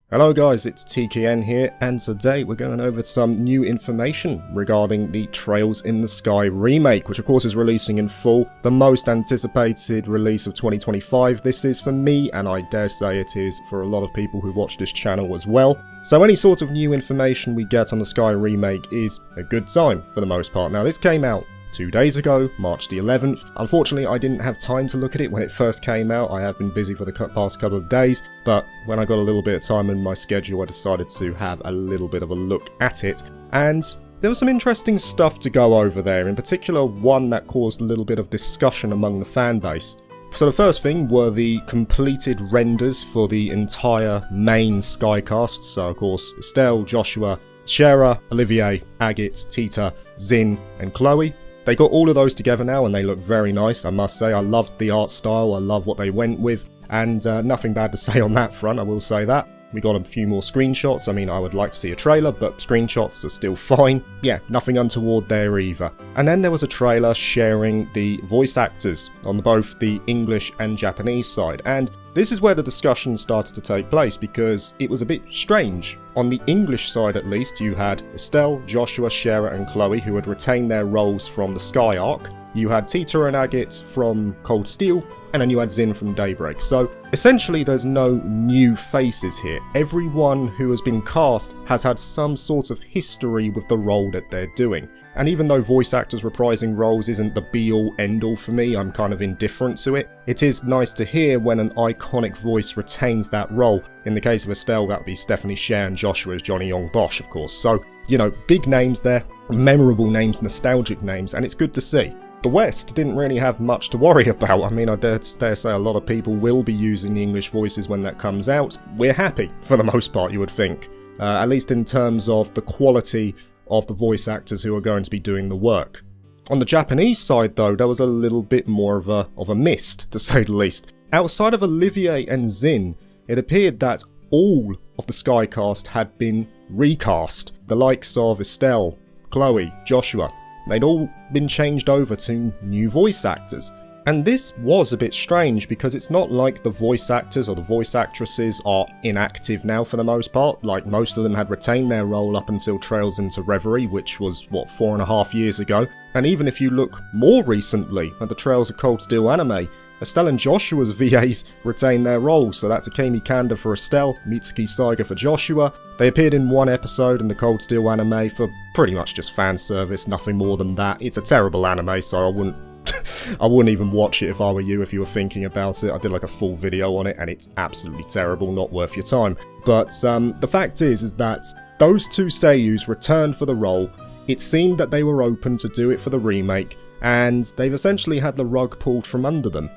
Hello guys, it's TKN here, and today we're going over some new information regarding the Trails in the Sky remake, which of course is releasing in full, the most anticipated release of 2025. This is for me, and I dare say it is for a lot of people who watch this channel as well. So any sort of new information we get on the Sky remake is a good time for the most part. Now this came out 2 days ago, March the 11th. Unfortunately, I didn't have time to look at it when it first came out. I have been busy for the past couple of days, but when I got a little bit of time in my schedule, I decided to have a little bit of a look at it. And there was some interesting stuff to go over there, in particular one that caused a little bit of discussion among the fan base. So the first thing were the completed renders for the entire main Skycast. So of course, Estelle, Joshua, Shara, Olivier, Agate, Tita, Zin, and Chloe. They got all of those together now and they look very nice, I must say. I loved the art style, I love what they went with, and nothing bad to say on that front, I will say that. We got a few more screenshots. I mean, I would like to see a trailer, but screenshots are still fine. Yeah, nothing untoward there either. And then there was a trailer sharing the voice actors on both the English and Japanese side, and this is where the discussion started to take place because it was a bit strange. On the English side at least, you had Estelle, Joshua, Shara and Chloe who had retained their roles from the Sky arc. You had Tita and Agate from Cold Steel, and then you had Zin from Daybreak. So essentially there's no new faces here. Everyone who has been cast has had some sort of history with the role that they're doing. And even though voice actors reprising roles isn't the be-all end-all for me, I'm kind of indifferent to it, it is nice to hear when an iconic voice retains that role. In the case of Estelle, that would be Stephanie Scher, and Joshua as Johnny Young Bosch, of course. So, you know, big names there, memorable names, nostalgic names, and it's good to see. The West didn't really have much to worry about. I mean, I dare say a lot of people will be using the English voices when that comes out. We're happy, for the most part, you would think. At least in terms of the quality of the voice actors who are going to be doing the work. On the Japanese side, though, there was a little bit more of a mist, to say the least. Outside of Olivier and Zin, it appeared that all of the Skycast had been recast. The likes of Estelle, Chloe, Joshua, they'd all been changed over to new voice actors. And this was a bit strange because it's not like the voice actors or the voice actresses are inactive now for the most part. Like, most of them had retained their role up until Trails into Reverie, which was, what, 4.5 years ago. And even if you look more recently at the Trails of Cold Steel anime, Estelle and Joshua's VAs retained their roles, so that's Akemi Kanda for Estelle, Mitsuki Saiga for Joshua. They appeared in one episode in the Cold Steel anime for pretty much just fan service, nothing more than that. It's a terrible anime, so I wouldn't even watch it if I were you, if you were thinking about it. I did like a full video on it and it's absolutely terrible, not worth your time. But the fact is that those two seiyus returned for the role. It seemed that they were open to do it for the remake, and they've essentially had the rug pulled from under them.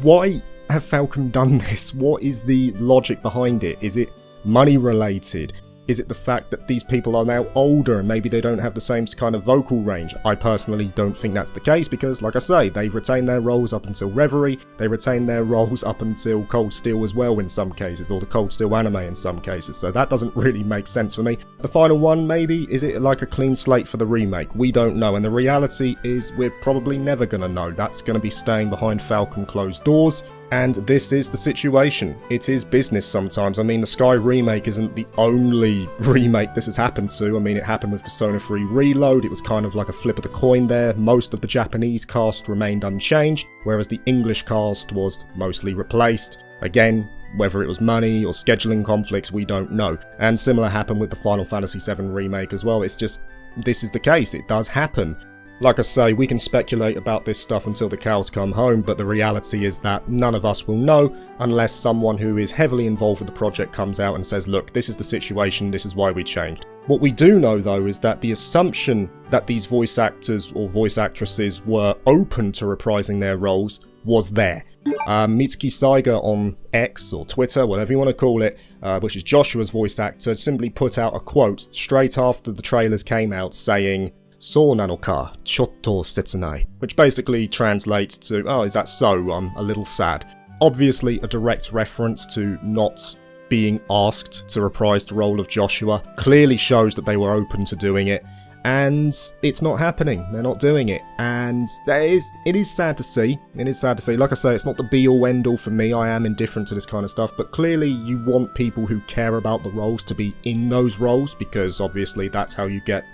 Why have Falcom done this? What is the logic behind it? Is it money related? Is it the fact that these people are now older and maybe they don't have the same kind of vocal range? I personally don't think that's the case because, like I say, they've retained their roles up until Reverie, they retained their roles up until Cold Steel as well in some cases, or the Cold Steel anime in some cases, so that doesn't really make sense for me. The final one, maybe? Is it like a clean slate for the remake? We don't know, and the reality is we're probably never going to know. That's going to be staying behind Falcom closed doors. And this is the situation. It is business sometimes. I mean, the Sky remake isn't the only remake this has happened to. I mean, it happened with Persona 3 Reload. It was kind of like a flip of the coin there. Most of the Japanese cast remained unchanged, whereas the English cast was mostly replaced. Again, whether it was money or scheduling conflicts, we don't know. And similar happened with the Final Fantasy VII remake as well. It's just, this is the case. It does happen. Like I say, we can speculate about this stuff until the cows come home, but the reality is that none of us will know unless someone who is heavily involved with the project comes out and says, look, this is the situation, this is why we changed. What we do know, though, is that the assumption that these voice actors or voice actresses were open to reprising their roles was there. Mitsuki Saiga on X, or Twitter, whatever you want to call it, which is Joshua's voice actor, simply put out a quote straight after the trailers came out saying, "So nanoka, chotto setsunai," which basically translates to, oh, is that so? I'm a little sad. Obviously a direct reference to not being asked to reprise the role of Joshua. Clearly shows that they were open to doing it. And it's not happening. They're not doing it. And it is sad to see. It is sad to see. Like I say, it's not the be-all end-all for me. I am indifferent to this kind of stuff. But clearly you want people who care about the roles to be in those roles, because obviously that's how you get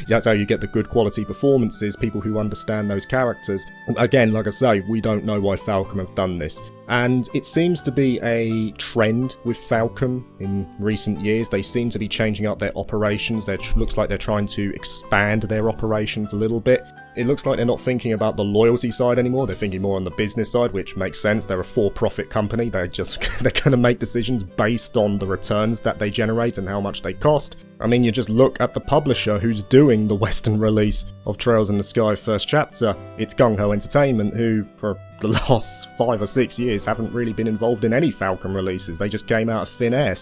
the good quality performances, people who understand those characters. Again, like I say, we don't know why Falcom have done this. And it seems to be a trend with Falcom in recent years. They seem to be changing up their operations. Looks like they're trying to expand their operations a little bit. It looks like they're not thinking about the loyalty side anymore. They're thinking more on the business side, which makes sense. They're a for-profit company. They're going to make decisions based on the returns that they generate and how much they cost. I mean, you just look at the publisher who's doing the Western release of Trails in the Sky First Chapter. It's Gung Ho Entertainment, who for the last 5 or 6 years haven't really been involved in any Falcom releases. They just came out of thin air.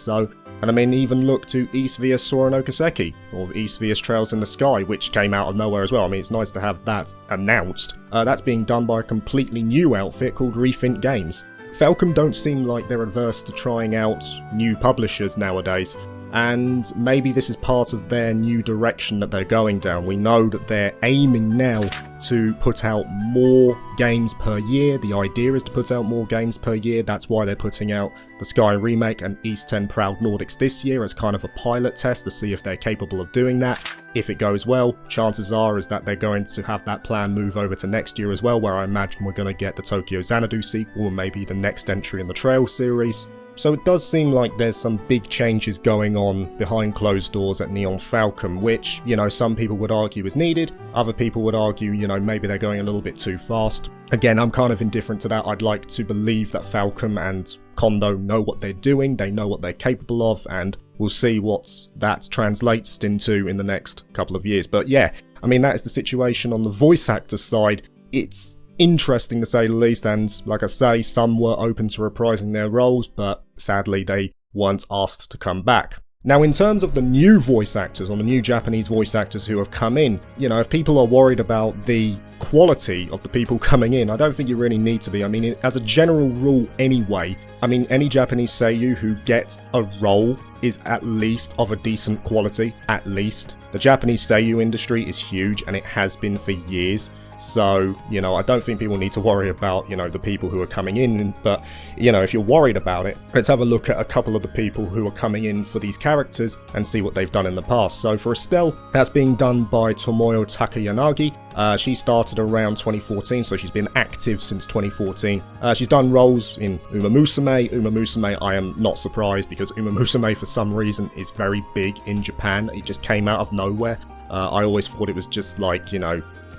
And I mean, even look to East vs Sora no Kiseki, or East vs Trails in the Sky, which came out of nowhere as well. I mean, it's nice to have that announced. That's being done by a completely new outfit called Rethink Games. Falcom don't seem like they're averse to trying out new publishers nowadays, and maybe this is part of their new direction that they're going down. We know that they're aiming now to put out more games per year. The idea is to put out more games per year. That's why they're putting out the Sky Remake and East 10 Proud Nordics this year as kind of a pilot test to see if they're capable of doing that. If it goes well, chances are is that they're going to have that plan move over to next year as well, where I imagine we're going to get the Tokyo Xanadu sequel and maybe the next entry in the Trail series. So it does seem like there's some big changes going on behind closed doors at Neon Falcom, which, some people would argue is needed. Other people would argue, maybe they're going a little bit too fast. Again, I'm kind of indifferent to that. I'd like to believe that Falcom and Kondo know what they're doing, they know what they're capable of, and we'll see what that translates into in the next couple of years. But yeah, I mean, that is the situation on the voice actor side. It's interesting to say the least, and like I say, some were open to reprising their roles, but sadly they weren't asked to come back. Now, in terms of the new voice actors, or the new Japanese voice actors who have come in, if people are worried about the quality of the people coming in, I don't think you really need to be. I mean, as a general rule anyway, any Japanese seiyuu who gets a role is at least of a decent quality, at least. The Japanese seiyuu industry is huge, and it has been for years. So, I don't think people need to worry about, the people who are coming in, but, if you're worried about it, let's have a look at a couple of the people who are coming in for these characters and see what they've done in the past. So for Estelle, that's being done by Tomoyo Takayanagi. She started around 2014, so she's been active since 2014. She's done roles in Uma Musume. Uma Musume, I am not surprised, because Uma Musume, for some reason, is very big in Japan. It just came out of nowhere. I always thought it was just like,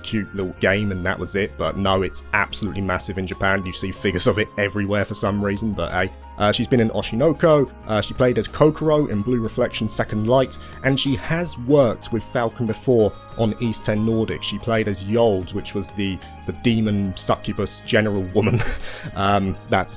cute little game and that was it, but no, it's absolutely massive in Japan. You see figures of it everywhere for some reason, but hey. She's been in Oshinoko, she played as Kokoro in Blue Reflection Second Light, and she has worked with Falcom before on East 10 Nordic. She played as Yold, which was the demon succubus general woman that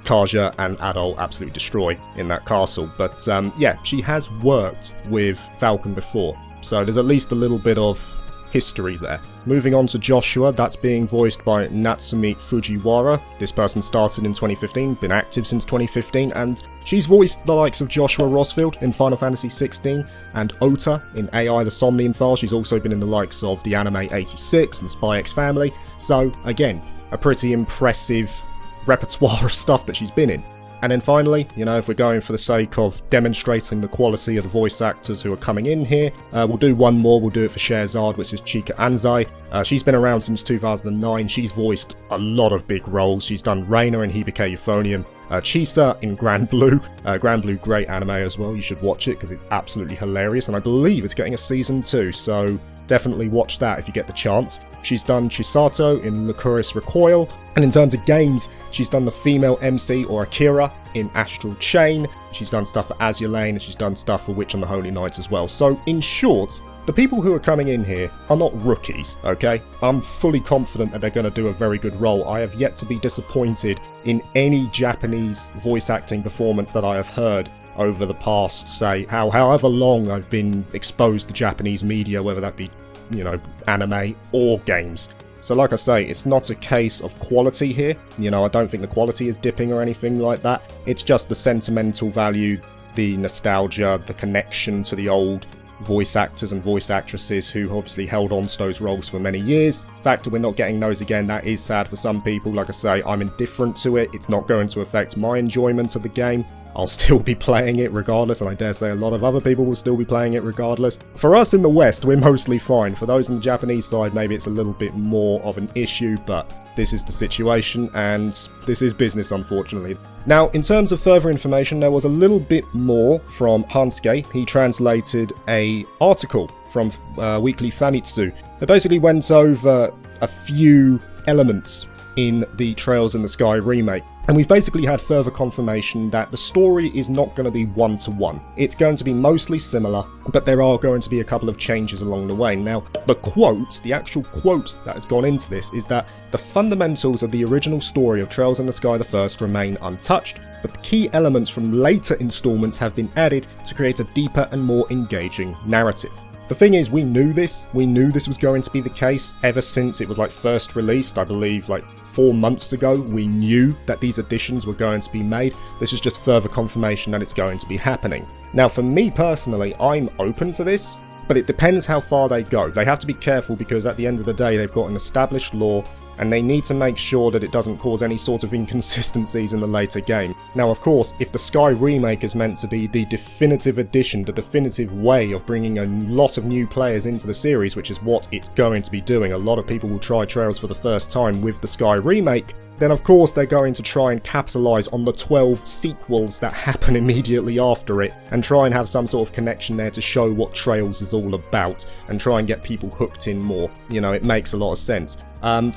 Kaja and Adol absolutely destroy in that castle. But yeah, she has worked with Falcom before, so there's at least a little bit of history there. Moving on to Joshua, that's being voiced by Natsumi Fujiwara. This person started in 2015, been active since 2015, and she's voiced the likes of Joshua Rosfield in Final Fantasy XVI and Ota in AI the Somnium File. She's also been in the likes of the anime 86 and Spy X Family. So again, a pretty impressive repertoire of stuff that she's been in. And then finally, if we're going for the sake of demonstrating the quality of the voice actors who are coming in here, we'll do one more. We'll do it for Scheherazade, which is Chika Anzai. She's been around since 2009. She's voiced a lot of big roles. She's done Reina in Hibike Euphonium, Chisa in Grand Blue. Grand Blue, great anime as well. You should watch it because it's absolutely hilarious. And I believe it's getting a season 2, so definitely watch that if you get the chance. She's done Chisato in Lycoris Recoil, and in terms of games, she's done the female MC or Akira in Astral Chain. She's done stuff for Azure Lane, and she's done stuff for Witch on the Holy Nights as well. So in short, the people who are coming in here are not rookies, okay? I'm fully confident that they're going to do a very good role. I have yet to be disappointed in any Japanese voice acting performance that I have heard over the past, say, however long I've been exposed to Japanese media, whether that be, anime or games. So like I say, it's not a case of quality here. I don't think the quality is dipping or anything like that. It's just the sentimental value, the nostalgia, the connection to the old voice actors and voice actresses who obviously held on to those roles for many years. The fact that we're not getting those again, that is sad for some people. Like I say, I'm indifferent to it. It's not going to affect my enjoyment of the game. I'll still be playing it regardless, and I dare say a lot of other people will still be playing it regardless. For us in the West, we're mostly fine. For those on the Japanese side, maybe it's a little bit more of an issue, but this is the situation, and this is business, unfortunately. Now, in terms of further information, there was a little bit more from Hansuke. He translated an article from Weekly Famitsu that basically went over a few elements in the Trails in the Sky remake. And we've basically had further confirmation that the story is not going to be one-to-one. It's going to be mostly similar, but there are going to be a couple of changes along the way. Now, the actual quote that has gone into this is that the fundamentals of the original story of Trails in the Sky the First remain untouched, but the key elements from later installments have been added to create a deeper and more engaging narrative. The thing is, we knew this was going to be the case ever since it was first released, I believe 4 months ago. We knew that these additions were going to be made. This is just further confirmation that it's going to be happening. Now, for me personally, I'm open to this, but it depends how far they go. They have to be careful because at the end of the day, they've got an established lore, and they need to make sure that it doesn't cause any sort of inconsistencies in the later game. Now, of course, if the Sky remake is meant to be the definitive edition, the definitive way of bringing a lot of new players into the series, which is what it's going to be doing, a lot of people will try Trails for the first time with the Sky remake, then of course they're going to try and capitalise on the 12 sequels that happen immediately after it, and try and have some sort of connection there to show what Trails is all about, and try and get people hooked in more. You know, it makes a lot of sense.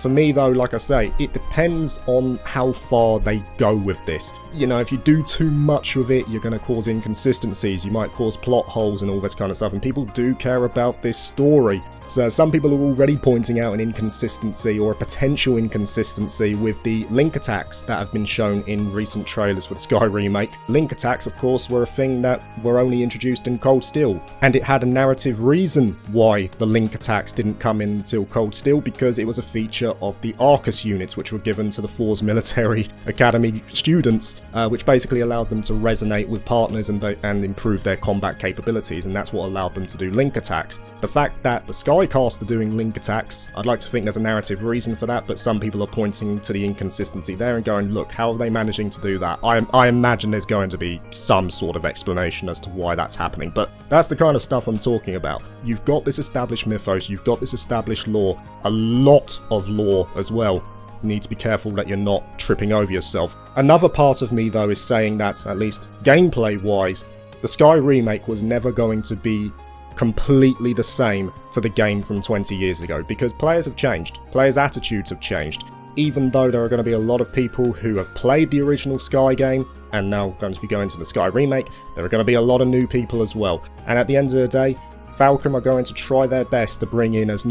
For me though, like I say, it depends on how far they go with this. You know, if you do too much with it, you're going to cause inconsistencies, you might cause plot holes and all this kind of stuff, and people do care about this story. So some people are already pointing out an inconsistency or a potential inconsistency with the link attacks that have been shown in recent trailers for the Sky remake. Link attacks, of course, were a thing that were only introduced in Cold Steel, and it had a narrative reason why the link attacks didn't come in until Cold Steel, because it was a feature of the Arcus units, which were given to the Force Military Academy students, which basically allowed them to resonate with partners and improve their combat capabilities, and that's what allowed them to do link attacks. The fact that the Sky cast are doing link attacks, I'd like to think there's a narrative reason for that, but some people are pointing to the inconsistency there and going, look, how are they managing to do that? I imagine there's going to be some sort of explanation as to why that's happening, but that's the kind of stuff I'm talking about. You've got this established mythos, you've got this established lore, a lot of lore as well. You need to be careful that you're not tripping over yourself. Another part of me though is saying that, at least gameplay wise, the Sky remake was never going to be completely the same to the game from 20 years ago, because players have changed, players' attitudes have changed. Even though there are going to be a lot of people who have played the original Sky game and now going to be going to the Sky remake, there are going to be a lot of new people as well. And at the end of the day, Falcom are going to try their best to bring in as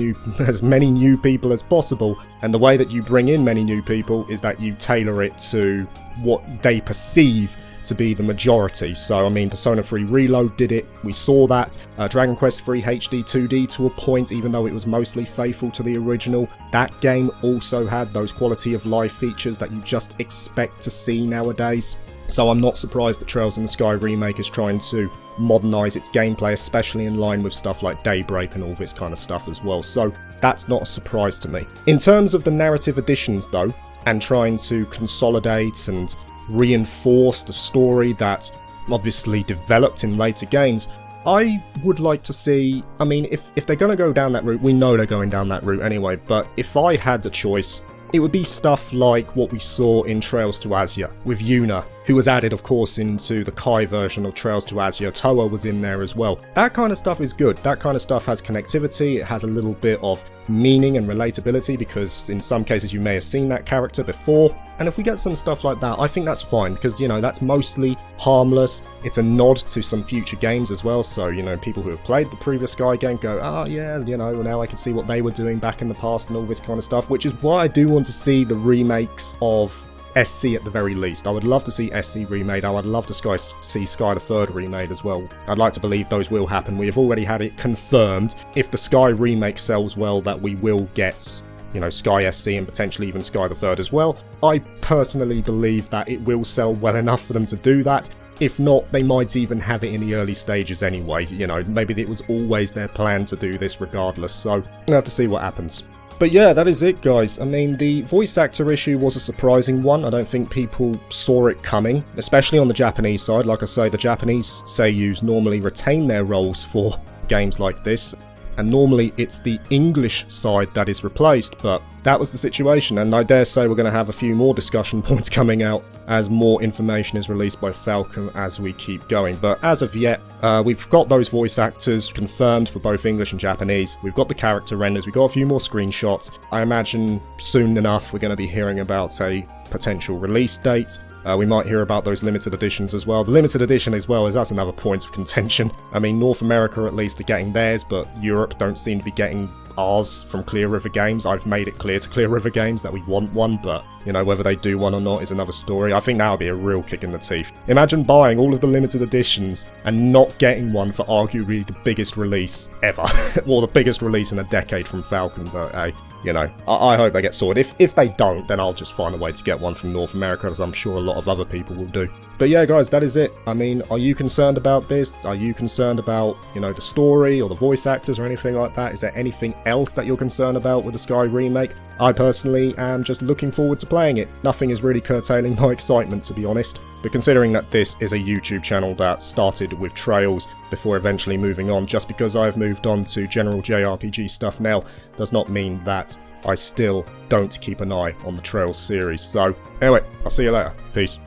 many new people as possible, and the way that you bring in many new people is that you tailor it to what they perceive to be the majority. So I mean, Persona 3 Reload did it, we saw that. Dragon Quest 3 HD 2D to a point, even though it was mostly faithful to the original, that game also had those quality of life features that you just expect to see nowadays. So I'm not surprised that Trails in the Sky remake is trying to modernise its gameplay, especially in line with stuff like Daybreak and all this kind of stuff as well. So that's not a surprise to me. In terms of the narrative additions though, and trying to consolidate and reinforce the story that obviously developed in later games, I would like to see, I mean, if they're going to go down that route, we know they're going down that route anyway, but if I had the choice, it would be stuff like what we saw in Trails to Azure with Yuna, who was added of course into the Kai version of Trails to Azure. Toa was in there as well. That kind of stuff is good. That kind of stuff has connectivity, it has a little bit of meaning and relatability, because in some cases you may have seen that character before. And if we get some stuff like that, I think that's fine, because, you know, that's mostly harmless. It's a nod to some future games as well, so, you know, people who have played the previous Sky game go, oh yeah, you know, now I can see what they were doing back in the past and all this kind of stuff, which is why I do want to see the remakes of SC at the very least. I would love to see SC remade. I would love to see Sky the Third remade as well. I'd like to believe those will happen. We have already had it confirmed, if the Sky remake sells well, that we will get, you know, Sky SC and potentially even Sky the Third as well. I personally believe that it will sell well enough for them to do that. If not, they might even have it in the early stages anyway. You know, maybe it was always their plan to do this regardless, so we'll have to see what happens. But yeah, that is it, guys. I mean, the voice actor issue was a surprising one. I don't think people saw it coming, especially on the Japanese side. Like I say, the Japanese seiyus normally retain their roles for games like this, and normally it's the English side that is replaced, but that was the situation, and I dare say we're going to have a few more discussion points coming out as more information is released by Falcom as we keep going. But as of yet, we've got those voice actors confirmed for both English and Japanese. We've got the character renders, we've got a few more screenshots. I imagine soon enough we're going to be hearing about a potential release date. We might hear about those limited editions as well. The limited edition as well, that's another point of contention. I mean, North America at least are getting theirs, but Europe don't seem to be getting ours from Clear River Games. I've made it clear to Clear River Games that we want one, but, you know, whether they do one or not is another story. I think that would be a real kick in the teeth. Imagine buying all of the limited editions and not getting one for arguably the biggest release ever. Well, the biggest release in a decade from Falcom, but hey, you know, I hope they get sorted. If they don't, then I'll just find a way to get one from North America, as I'm sure a lot of other people will do. But yeah, guys, that is it. I mean, are you concerned about this? Are you concerned about, you know, the story or the voice actors or anything like that? Is there anything else that you're concerned about with the Sky remake? I personally am just looking forward to playing it. Nothing is really curtailing my excitement, to be honest. But considering that this is a YouTube channel that started with Trails before eventually moving on, just because I've moved on to general JRPG stuff now does not mean that I still don't keep an eye on the Trails series. So anyway, I'll see you later. Peace.